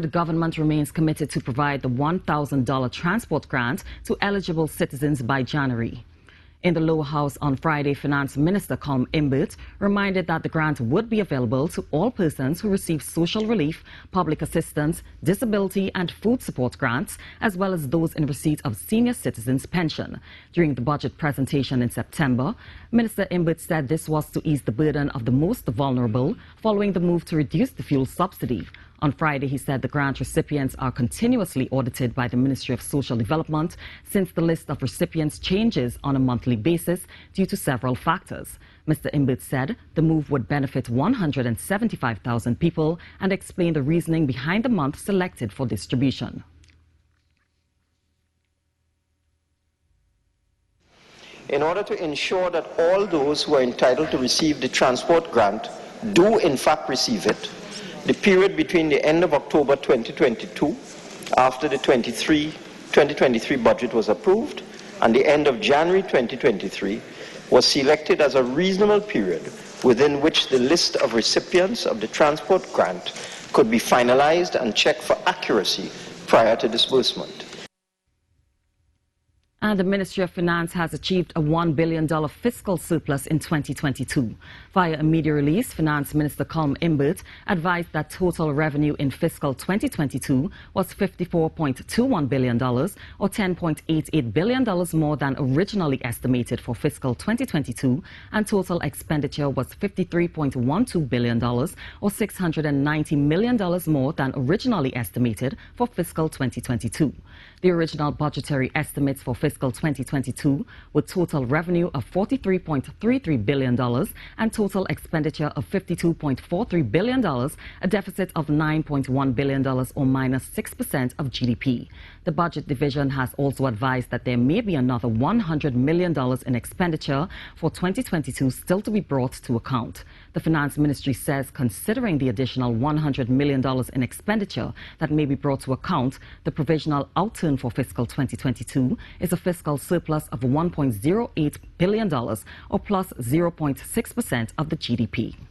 The government remains committed to provide the $1,000 transport grant to eligible citizens by January. In the Lower House on Friday, Finance Minister Colm Imbert reminded that the grant would be available to all persons who receive social relief, public assistance, disability and food support grants, as well as those in receipt of senior citizens' pension. During the budget presentation in September, Minister Imbert said this was to ease the burden of the most vulnerable following the move to reduce the fuel subsidy. On Friday, he said the grant recipients are continuously audited by the Ministry of Social Development since the list of recipients changes on a monthly basis due to several factors. Mr. Imbert said the move would benefit 175,000 people and explained the reasoning behind the month selected for distribution. In order to ensure that all those who are entitled to receive the transport grant do in fact receive it, the period between the end of October 2022, after the 2023 budget was approved, and the end of January 2023 was selected as a reasonable period within which the list of recipients of the transport grant could be finalized and checked for accuracy prior to disbursement. And the Ministry of Finance has achieved a $1 billion fiscal surplus in 2022. Via a media release, Finance Minister Colm Imbert advised that total revenue in fiscal 2022 was $54.21 billion, or $10.88 billion more than originally estimated for fiscal 2022, and total expenditure was $53.12 billion, or $690 million more than originally estimated for fiscal 2022. The original budgetary estimates for fiscal 2022 were total revenue of $43.33 billion and total expenditure of $52.43 billion, a deficit of $9.1 billion or minus 6% of GDP. The budget division has also advised that there may be another $100 million in expenditure for 2022 still to be brought to account. The Finance Ministry says considering the additional $100 million in expenditure that may be brought to account, the provisional outturn for fiscal 2022 is a fiscal surplus of $1.08 billion, or plus 0.6% of the GDP.